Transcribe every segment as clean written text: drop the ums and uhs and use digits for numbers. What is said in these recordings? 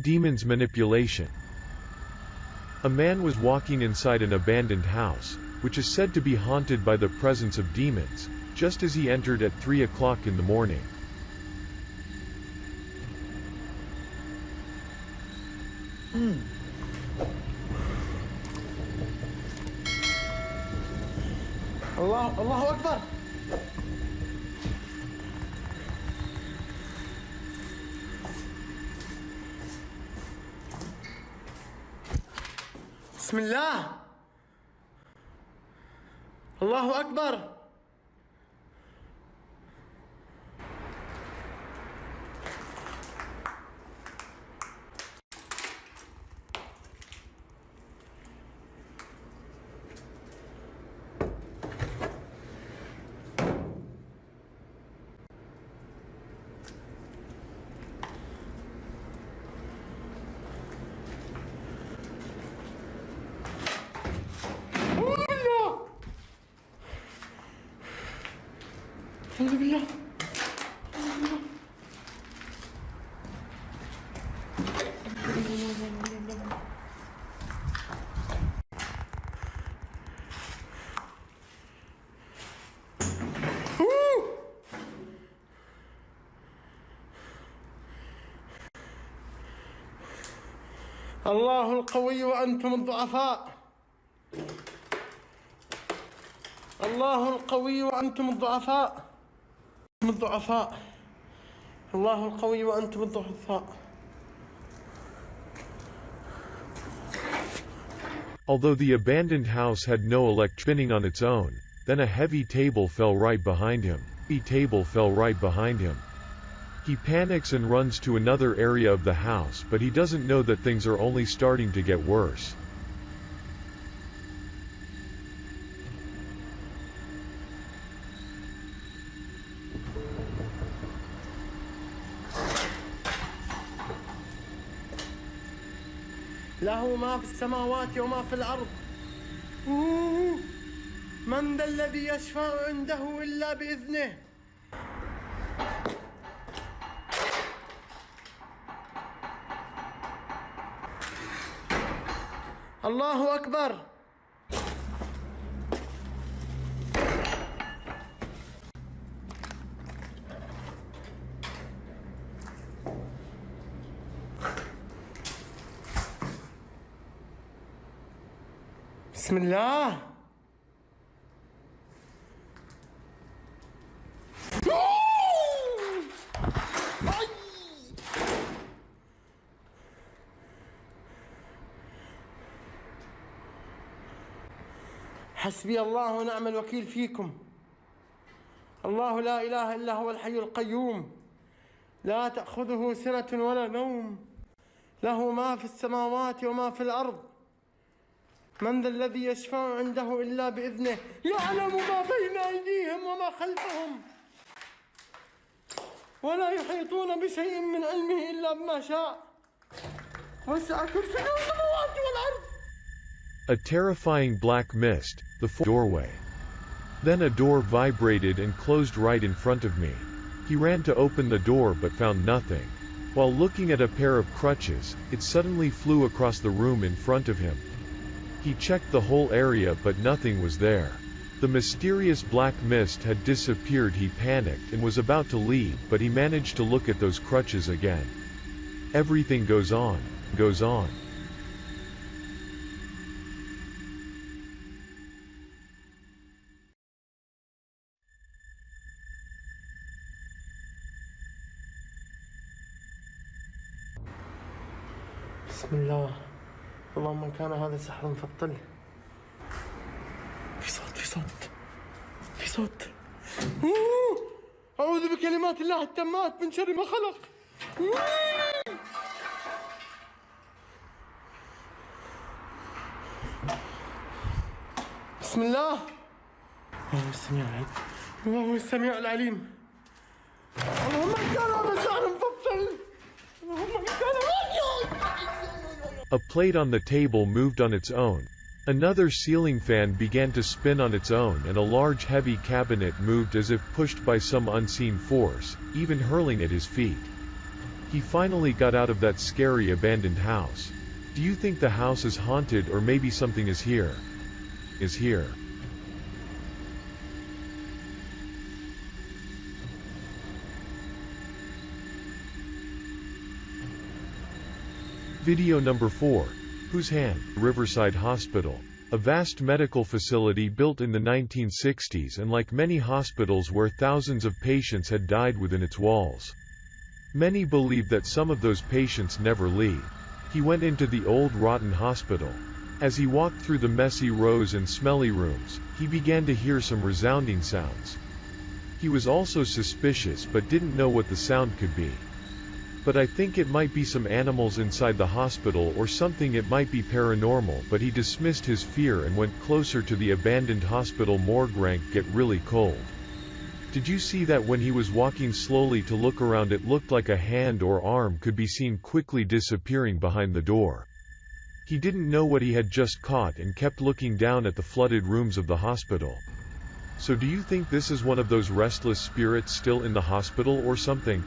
Demons manipulation. A man was walking inside an abandoned house, which is said to be haunted by the presence of demons, just as he entered at 3 o'clock in the morning. الله أكبر. بسم الله. الله أكبر. أعوذ بالله. الله القوي وأنتم الضعفاء. الله القوي وأنتم الضعفاء. الله القوي وأنتم الضعفاء. Although the abandoned house had no electricity on its own, then a heavy table fell right behind him. He panics and runs to another area of the house, but he doesn't know that things are only starting to get worse. له ما في السماوات وما في الأرض. من ذا الذي يشفع عنده إلا بإذنه. الله أكبر. بسم الله. حسبي الله ونعم الوكيل فيكم. الله لا إله إلا هو الحي القيوم، لا تأخذه سنة ولا نوم، له ما في السماوات وما في الأرض. من ذا الذي يشفع عنده إلا بإذنه، يعلم ما بين أيديهم وما خلفهم، ولا يحيطون بشيء من علمه إلا بما شاء، وسع كرسيه السماوات والأرض. A terrifying black mist, the doorway. Then a door vibrated and closed right in front of me. He ran to open the door but found nothing. While looking at a pair of crutches, it suddenly flew across the room in front of him. He checked the whole area but nothing was there. The mysterious black mist had disappeared. He panicked and was about to leave, but he managed to look at those crutches again. Everything goes on. بسم الله. اللهم إن كان هذا سحر فابطله. في صوت. أعوذ بكلمات الله التامات من شر ما خلق. بسم الله. الله السميع العليم. اللهم إن كان هذا سحر فابطله. اللهم إن كان A plate on the table moved on its own. Another ceiling fan began to spin on its own, and a large heavy cabinet moved as if pushed by some unseen force, even hurling at his feet. He finally got out of that scary abandoned house. Do you think the house is haunted, or maybe something is here? Video number 4. Whose hand? Riverside Hospital. A vast medical facility built in the 1960s, and like many hospitals where thousands of patients had died within its walls. Many believe that some of those patients never leave. He went into the old rotten hospital. As he walked through the messy rows and smelly rooms, he began to hear some resounding sounds. He was also suspicious but didn't know what the sound could be. But I think it might be some animals inside the hospital or something, it might be paranormal, but he dismissed his fear and went closer to the abandoned hospital morgue. Rank get really cold. Did you see that when he was walking slowly to look around, it looked like a hand or arm could be seen quickly disappearing behind the door. He didn't know what he had just caught and kept looking down at the flooded rooms of the hospital. So do you think this is one of those restless spirits still in the hospital or something?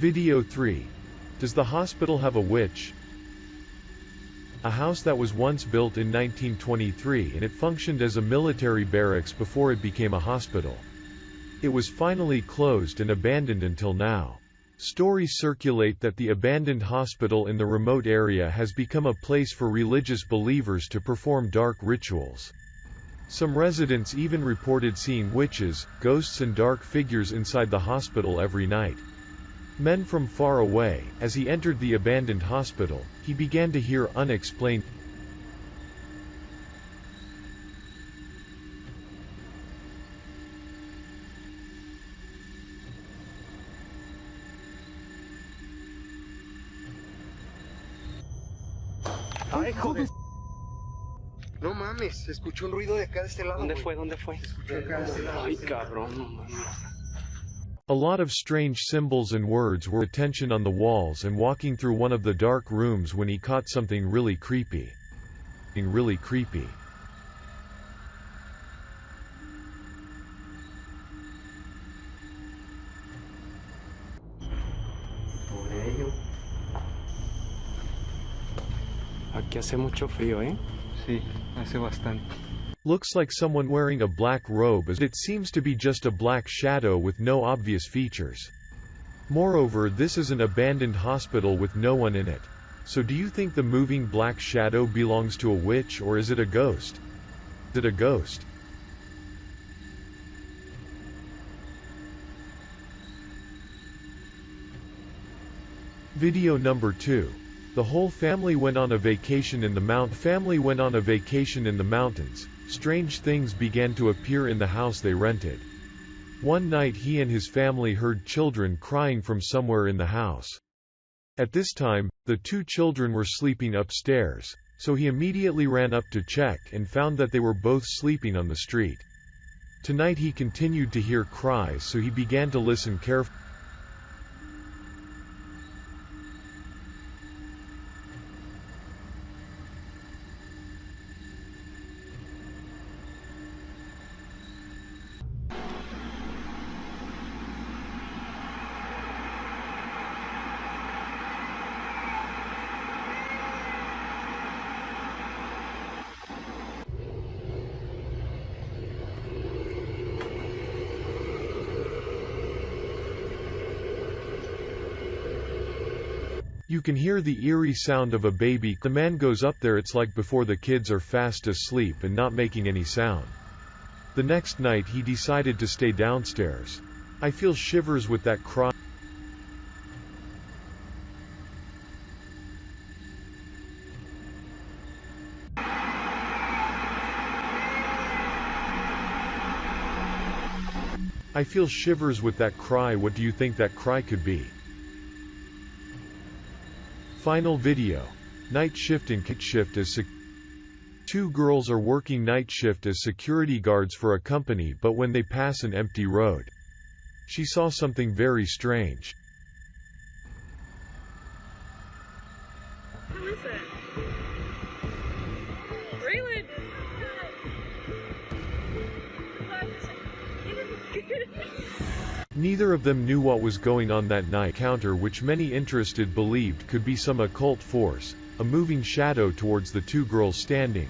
Video 3. Does the hospital have a witch? A house that was once built in 1923, and it functioned as a military barracks before it became a hospital. It was finally closed and abandoned until now. Stories circulate that the abandoned hospital in the remote area has become a place for religious believers to perform dark rituals. Some residents even reported seeing witches, ghosts and dark figures inside the hospital every night. Men from far away, as he entered the abandoned hospital, he began to hear unexplained Ay, joder. No mames, se escuchó un ruido de acá de este lado. ¿Dónde güey. fue? ¿Dónde fue? Se escuchó acá de este lado. Ay, cabrón, no mames. A lot of strange symbols and words were attention on the walls, and walking through one of the dark rooms when he caught something really creepy. Aquí hace mucho frío, ¿eh? Sí, hace bastante. Looks like someone wearing a black robe, as it seems to be just a black shadow with no obvious features. Moreover, this is an abandoned hospital with no one in it. So do you think the moving black shadow belongs to a witch, or is it a ghost? Is it a ghost? Video number 2. The whole family went on a vacation in the mountains. Strange things began to appear in the house they rented. One night he and his family heard children crying from somewhere in the house. At this time, the two children were sleeping upstairs, so he immediately ran up to check and found that they were both sleeping on the street. Tonight he continued to hear cries, so he began to listen carefully. You can hear the eerie sound of a baby. The man goes up there. It's like before the kids are fast asleep and not making any sound. The next night he decided to stay downstairs. I feel shivers with that cry. I feel shivers with that cry. What do you think that cry could be? Final video. Night shift and kick shift as two girls are working night shift as security guards for a company, but when they pass an empty road, she saw something very strange. Who is it? Raylan! Neither of them knew what was going on that night. Counter which many interested believed could be some occult force, a moving shadow towards the two girls standing.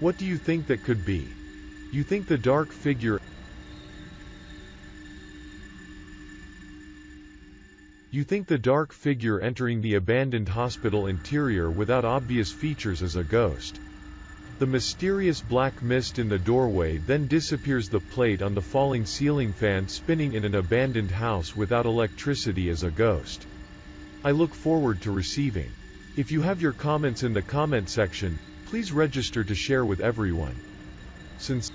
What do you think that could be? You think the dark figure entering the abandoned hospital interior without obvious features is a ghost. The mysterious black mist in the doorway then disappears. The plate on the falling ceiling fan spinning in an abandoned house without electricity is a ghost. I look forward to receiving. If you have your comments in the comment section, please register to share with everyone. Since